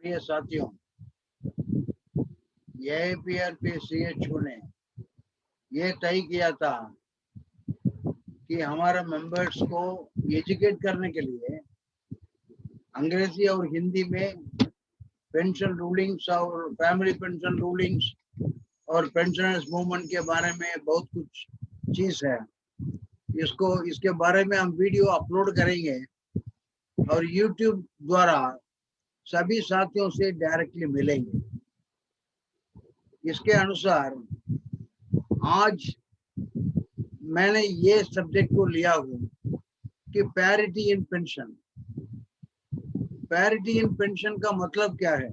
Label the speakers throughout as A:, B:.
A: प्रिय साथियों, AAPRP-CHU ने ये तय किया था कि हमारे मेंबर्स को एजुकेट करने के लिए अंग्रेजी और हिंदी में पेंशन रूलिंग्स और फैमिली पेंशन रूलिंग्स और पेंशनर्स मूवमेंट के बारे में बहुत कुछ चीज है। इसके बारे में हम वीडियो अपलोड करेंगे और YouTube द्वारा सभी साथियों से डायरेक्टली मिलेंगे। इसके अनुसार आज मैंने ये सब्जेक्ट को लिया हूँ कि parity in pension. Parity in pension का मतलब क्या है?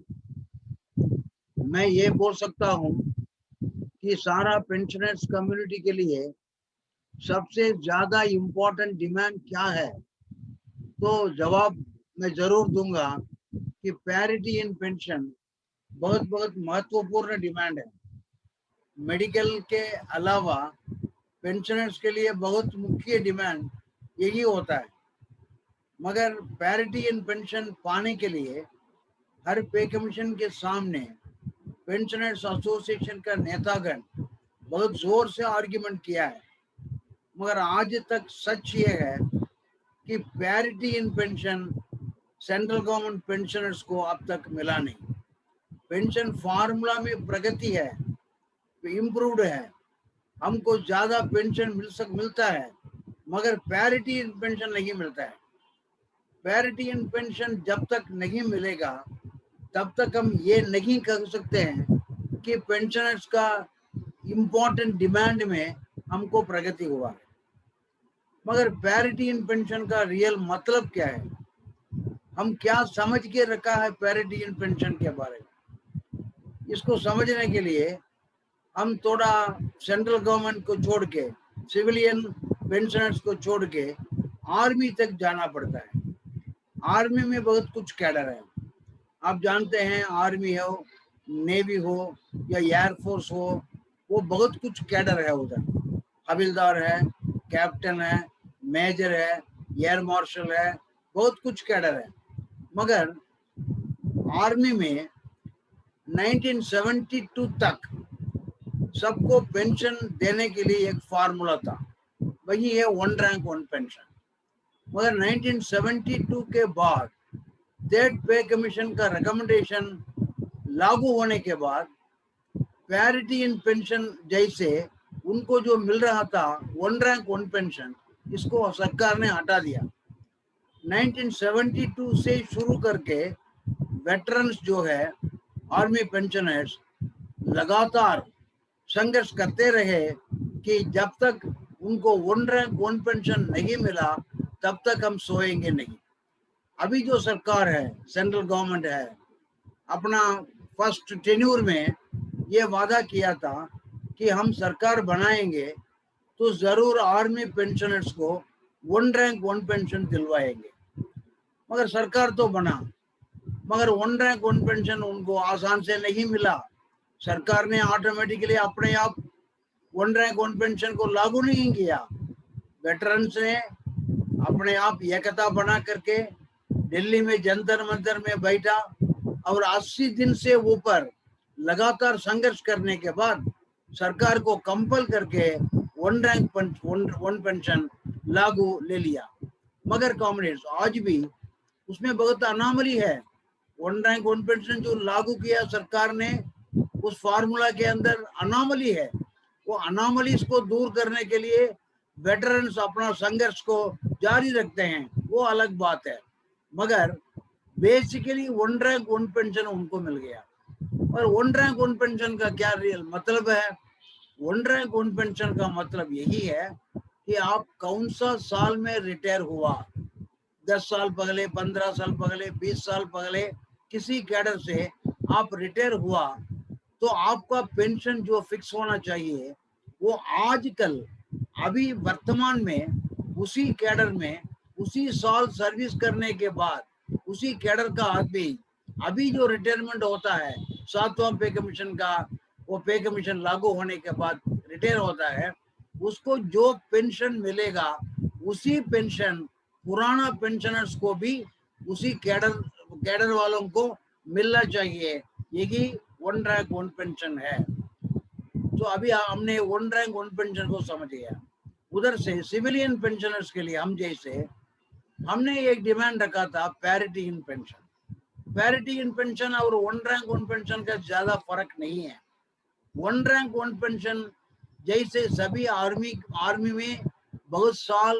A: मैं ये बोल सकता हूँ कि सारा पेंशनर्स कम्युनिटी के लिए सबसे ज्यादा इम्पोर्टेंट डिमांड क्या है, तो जवाब मैं जरूर दूंगा कि पैरिटी इन पेंशन बहुत बहुत महत्वपूर्ण डिमांड है। मेडिकल के अलावा पेंशनर्स के लिए बहुत मुख्य डिमांड यही होता है। मगर पैरिटी इन पेंशन पाने के लिए हर पे कमीशन के सामने पेंशनर्स एसोसिएशन का नेतागण बहुत जोर से आर्ग्यूमेंट किया है, मगर आज तक सच ये है कि parity in pension central government pensioners को अब तक मिला नहीं। पेंशन फार्मूला में प्रगति है, इम्प्रूव्ड है, हमको ज्यादा पेंशन मिलता है, मगर पैरिटी इन पेंशन नहीं मिलता है। पैरिटी इन पेंशन जब तक नहीं मिलेगा तब तक हम ये नहीं कह सकते हैं कि पेंशनर्स का इम्पोर्टेंट डिमांड में हमको प्रगति हुआ है। मगर पैरिटी इन पेंशन का रियल मतलब क्या है, हम क्या समझ के रखा है पैरिटी इन पेंशन के बारे में, इसको समझने के लिए हम थोड़ा सेंट्रल गवर्नमेंट को छोड़ के, सिविलियन पेंशनर्स को छोड़ के आर्मी तक जाना पड़ता है। आर्मी में बहुत कुछ कैडर है, आप जानते हैं। आर्मी हो, नेवी हो या एयरफोर्स हो, वो बहुत कुछ कैडर है उधर। हविलदार है, कैप्टन है, मेजर है, एयर मार्शल है, बहुत कुछ कैडर है। मगर आर्मी में 1972 तक सबको पेंशन देने के लिए एक फार्मूला था, वही है वन रैंक वन पेंशन। मगर 1972 के बाद स्टेट पे कमीशन का रिकमेंडेशन लागू होने के बाद पैरिटी इन पेंशन जैसे उनको जो मिल रहा था वन रैंक वन पेंशन, इसको सरकार ने हटा दिया। 1972 से शुरू करके वेटरन्स जो है, आर्मी पेंशनर्स, लगातार संघर्ष करते रहे कि जब तक उनको वन रैंक वन पेंशन नहीं मिला तब तक हम सोएंगे नहीं। अभी जो सरकार है, सेंट्रल गवर्नमेंट है, अपना फर्स्ट टेन्यूर में ये वादा किया था कि हम सरकार बनाएंगे तो जरूर आर्मी पेंशनर्स को वन रैंक वन पेंशन दिलवाएंगे। मगर सरकार तो बना, मगर वन रैंक वन पेंशन उनको आसान से नहीं मिला। सरकार ने ऑटोमेटिकली अपने आप वन रैंक वन पेंशन को लागू नहीं किया। वेटरन्स ने अपने आप एकता बना करके दिल्ली में जंतर मंतर में बैठा और 80 दिन से ऊपर लगातार संघर्ष करने के बाद सरकार को कंपल करके वन रैंक वन पेंशन लागू ले लिया। मगर कॉमरेड्स, आज भी उसमें बहुत अनामली है। वन रैंक वन पेंशन जो लागू किया सरकार ने, उस फार्मूला के अंदर अनामली है। वो अनामलीज को दूर करने के लिए वेटरन्स अपना संघर्ष को जारी रखते हैं, वो अलग बात है। मगर basically one rank one pension उनको मिल गया। और वन रैंक वन पेंशन का क्या रियल मतलब है? वन रैंक वन पेंशन का मतलब यही है कि आप कौन सा साल में रिटायर हुआ, 10 साल पहले, 15 साल पहले, 20 साल पहले किसी कैडर से आप रिटायर हुआ तो आपका पेंशन जो फिक्स होना चाहिए वो आजकल अभी वर्तमान में उसी कैडर में उसी साल सर्विस करने के बाद उसी कैडर का आदमी अभी जो रिटायरमेंट होता है 7वां पे कमीशन का, वो पे कमीशन लागू होने के बाद रिटायर होता है, उसको जो पेंशन मिलेगा उसी पेंशन पुराना पेंशनर्स को भी उसी कैडर वालों को मिलना चाहिए, यही वन रैंक वन पेंशन है। तो अभी हमने वन रैंक वन पेंशन को समझ गया। उधर से सिविलियन पेंशनर्स के लिए हम जैसे हमने एक डिमांड रखा था parity in pension. Parity in pension और वन रैंक वन पेंशन का ज्यादा फर्क नहीं है। वन रैंक वन पेंशन जैसे सभी आर्मी में बहुत साल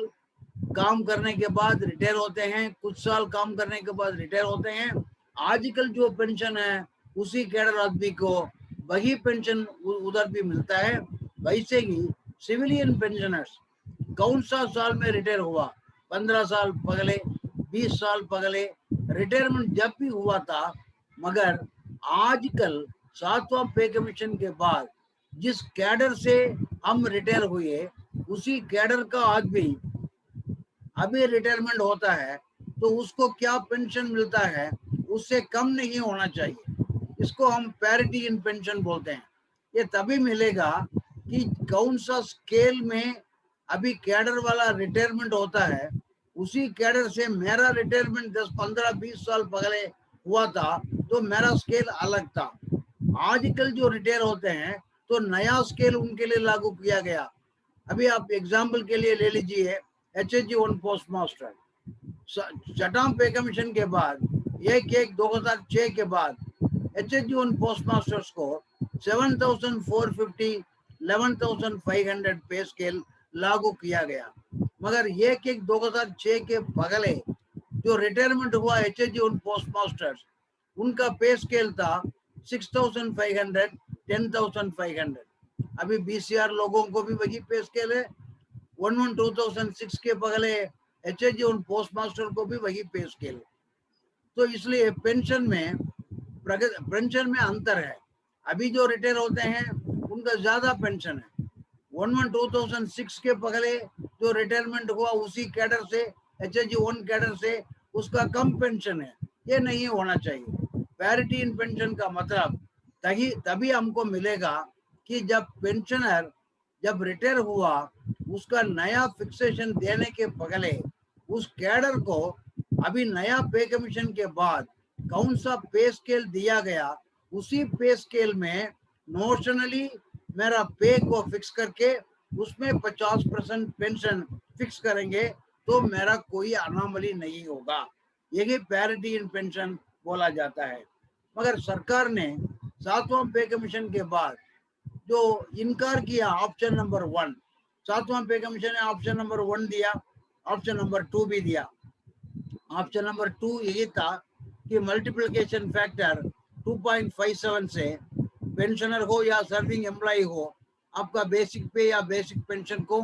A: काम करने के बाद रिटायर होते हैं, कुछ साल काम करने के बाद रिटायर होते हैं, आजकल जो पेंशन है उसी कैडर आदमी को वही पेंशन उधर भी मिलता है। वैसे ही सिविलियन पेंशनर्स कौन सा साल में रिटायर हुआ, 15 साल पगले, 20 साल पगले, रिटायरमेंट जब भी हुआ था, मगर आजकल 7वां पे कमीशन के बाद जिस कैडर से हम रिटायर हुए उसी कैडर का आदमी अभी रिटायरमेंट होता है तो उसको क्या पेंशन मिलता है उससे कम नहीं होना चाहिए। इसको हम पैरिटी इन पेंशन बोलते हैं। ये तभी मिलेगा कि कौन सा स्केल में अभी कैडर वाला रिटायरमेंट होता है, उसी कैडर से मेरा रिटायरमेंट 10, 15, 20 साल पहले हुआ था तो मेरा स्केल अलग था। आजकल जो रिटायर होते हैं तो नया स्केल उनके लिए लागू किया गया। अभी आप एग्जाम्पल के लिए ले लीजिए HSG 1 पोस्ट मास्टर, छठां पे कमीशन के बाद 1/1/2006 के बाद HSG 1 पोस्ट मास्टर्स को 7,450 11,500 पे स्केल लागू किया गया। मगर 1/1/2006 के पहले जो रिटायरमेंट हुआ HSG 1 पोस्ट मास्टर्स, उनका पे स्केल था 6,500 10,500। अभी BCR लोगों को भी वही पे स्केल है। 2006 के पहले HSG 1 पोस्ट मास्टर को भी वही पे स्केल है। तो इसलिए पेंशन में अंतर है। अभी जो रिटायर होते हैं उनका ज्यादा पेंशन है। 2006 के पहले जो रिटायरमेंट हुआ उसी कैडर से, HSG 1 कैडर से, उसका कम पेंशन है। ये नहीं होना चाहिए। पैरिटी इन पेंशन का मतलब तभी हमको मिलेगा कि जब पेंशनर जब रिटायर हुआ उसका नया फिक्सेशन देने के पहले उस कैडर को अभी नया पे कमीशन के बाद कौन सा पे स्केल दिया गया, उसी पे स्केल में नोशनली मेरा पे को फिक्स करके उसमें 50% पेंशन फिक्स करेंगे तो मेरा कोई अनामली नहीं होगा। यही पैरिटी इन पेंशन बोला जाता है। मगर सरकार ने 7वां पे कमीशन के बाद जो इनकार किया ऑप्शन नंबर 1, 7वां पे कमीशन ने ऑप्शन नंबर 1 दिया, ऑप्शन नंबर 2 भी दिया। ऑप्शन नंबर 2 यही था कि मल्टीप्लिकेशन फैक्टर 2.57 से पेंशनर हो या सर्विंग एम्प्लॉय हो, आपका बेसिक पे या बेसिक पेंशन को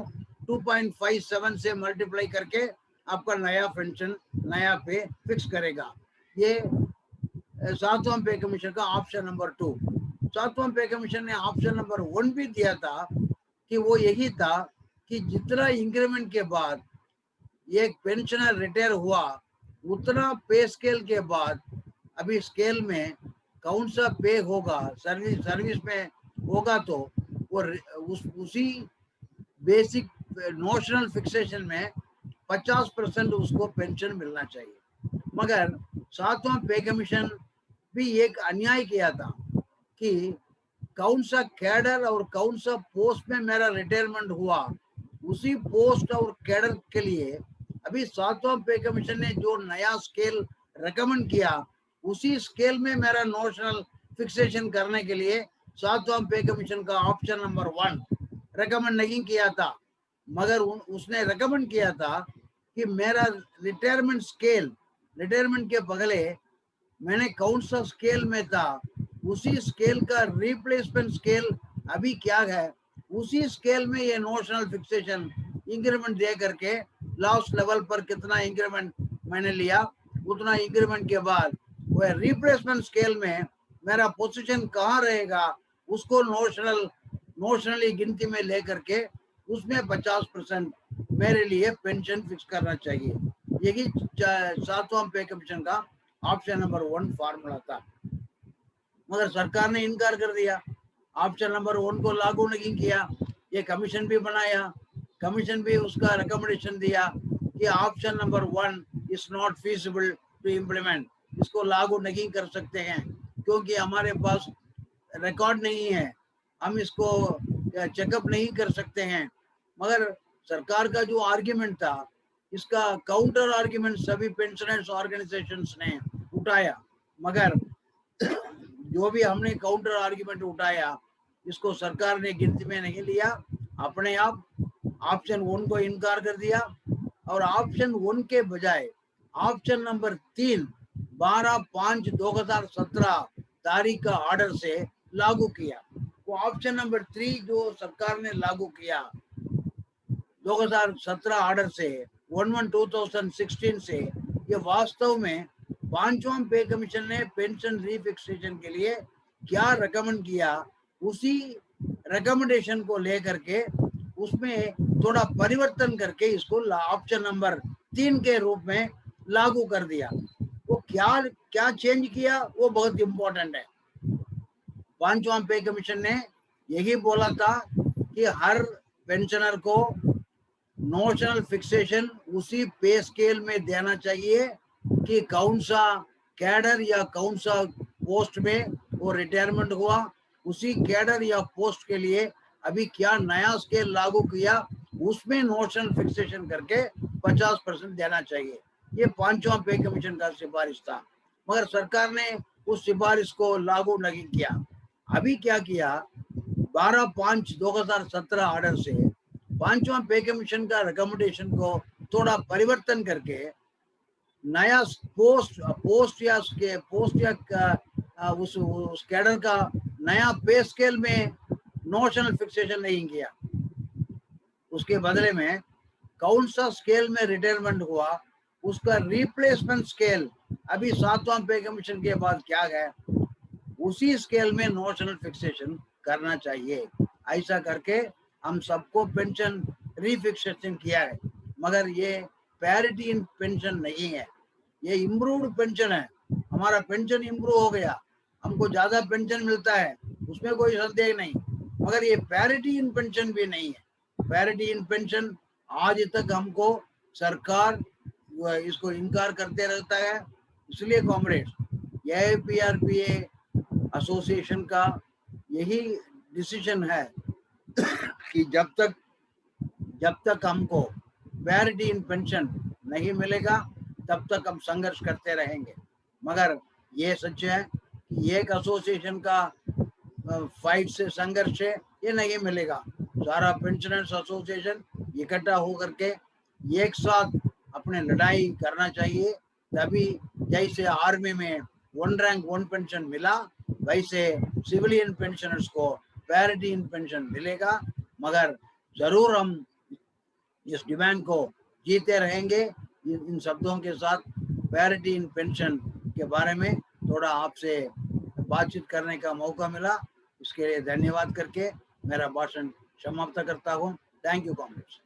A: 2.57 से मल्टीप्लाई करके आपका नया पेंशन, नया पे फिक्स करेगा। ये 7वां पे कमीशन का ऑप्शन नंबर 2। 7वां पे कमीशन ने ऑप्शन नंबर 1 भी दिया था कि वो यही था कि जितना इंक्रीमेंट के बाद एक पेंशनर रिटायर हुआ उतना पे स्केल के बाद अभी स्केल में कौन सा पे होगा, सर्विस में होगा तो वो उसी बेसिक नोशनल फिक्सेशन में 50% उसको पेंशन मिलना चाहिए। मगर 7वां पे कमीशन भी एक अन्याय किया था कि कौन सा कैडर और कौन सा पोस्ट में मेरा रिटायरमेंट हुआ उसी पोस्ट और कैडर के लिए अभी 7वां पे कमीशन ने जो नया स्केल रेकमेंड किया उसी स्केल में मेरा नोशनल फिक्सेशन करने के लिए 7वां पे कमीशन का ऑप्शन नंबर 1 रेकमेंड नहीं किया था। मगर उसने रेकमेंड किया था कि मेरा रिटायरमेंट स्केल, रिटायरमेंट के पहले मैंने कौन सा स्केल में था उसी स्केल का रिप्लेसमेंट स्केल अभी क्या है, उसी स्केल में ये नोशनल फिक्सेशन इंक्रीमेंट दे करके लास्ट लेवल पर कितना इंक्रीमेंट मैंने लिया उतना इंक्रीमेंट के बाद वह रिप्लेसमेंट स्केल में मेरा पोजीशन कहाँ रहेगा उसको नोशनली गिनती में लेकर के उसमें 50% मेरे लिए पेंशन फिक्स करना चाहिए। यही 7वां पे कमीशन का ऑप्शन नंबर 1 फार्मूला था। मगर सरकार ने इनकार कर दिया, ऑप्शन नंबर 1 को लागू नहीं किया। ये कमीशन भी बनाया, कमीशन भी उसका रिकमेंडेशन दिया कि option number 1 is not feasible to implement. इसको लागू नहीं कर सकते हैं क्योंकि हमारे पास रिकॉर्ड नहीं है, हम इसको चेकअप नहीं कर सकते हैं। मगर सरकार का जो आर्ग्यूमेंट था, इसका काउंटर आर्ग्यूमेंट सभी पेंशनर्स ऑर्गेनाइजेशंस ने उठाया, मगर जो भी हमने काउंटर आर्ग्यूमेंट उठाया इसको सरकार ने गिनती में नहीं लिया। अपने आप ऑप्शन 1 को इनकार कर दिया और ऑप्शन 1 के बजाय ऑप्शन नंबर 3 12/5/2017 तारीख का ऑर्डर से लागू किया। वो ऑप्शन नंबर 3 जो सरकार ने लागू किया 2017 ऑर्डर से 1/1/2016 से, ये वास्तव में 5वां पे कमीशन ने पेंशन रीफिक्सेशन के लिए क्या रेकमेंड किया, उसी रिकमेंडेशन को लेकर के उसमें थोड़ा परिवर्तन करके इसको ऑप्शन नंबर 3 के रूप में लागू कर दिया। वो क्या क्या चेंज किया वो बहुत इंपॉर्टेंट है। 5वां पे कमीशन ने यही बोला था कि हर पेंशनर को नोशनल फिक्सेशन उसी पे स्केल में देना चाहिए कि कौन सा कैडर या कौन सा पोस्ट में वो रिटायरमेंट हुआ, उसी कैडर या पोस्ट के लिए अभी क्या नया स्केल लागू किया, उसमें नोशनल फिक्सेशन करके 50% देना चाहिए। ये 5वां पे कमीशन का सिफारिश था, मगर सरकार ने उस सिफारिश को लागू नहीं किया। अभी क्या किया, 12/5/2017 ऑर्डर से 5वां पे कमीशन का रिकमेंडेशन को थोड़ा परिवर्तन करके नया पोस्ट या उस कैडर का नया पे स्केल में नोशनल फिक्सेशन नहीं किया। उसके बदले में कौन सा स्केल में रिटायरमेंट हुआ उसका रिप्लेसमेंट स्केल अभी 7वां पे कमीशन के बाद क्या है, उसी स्केल में नोशनल फिक्सेशन करना चाहिए। ऐसा करके हम सबको पेंशन रीफिक्सेशन किया है, मगर ये पैरिटी इन पेंशन नहीं है, ये इम्प्रूव्ड पेंशन है। हमारा पेंशन इम्प्रूव हो गया, हमको ज्यादा पेंशन मिलता है, उसमें कोई संदेह नहीं, मगर ये पैरिटी इन पेंशन भी नहीं है। पैरिटी इन पेंशन आज तक हमको सरकार इसको इनकार करते रहता है। इसलिए कॉमरेड्स, AIPRPA एसोसिएशन का यही डिसीजन है कि जब तक हमको पैरिटी इन पेंशन नहीं मिलेगा तब तक हम संघर्ष करते रहेंगे। मगर ये सच है कि एक एसोसिएशन का फाइट से संघर्ष है ये नहीं मिलेगा। सारा पेंशनर्स एसोसिएशन इकट्ठा होकर के एक साथ अपने लड़ाई करना चाहिए, तभी जैसे आर्मी में 1 रैंक 1 पेंशन मिला वैसे सिविलियन पेंशनर्स को पैरिटी इन पेंशन मिलेगा। मगर जरूर हम इस डिमांड को जीते रहेंगे। इन शब्दों के साथ पैरिटी इन पेंशन के बारे में थोड़ा आपसे बातचीत करने का मौका मिला, इसके लिए धन्यवाद करके मेरा भाषण समाप्त करता हूँ। Thank you comrades.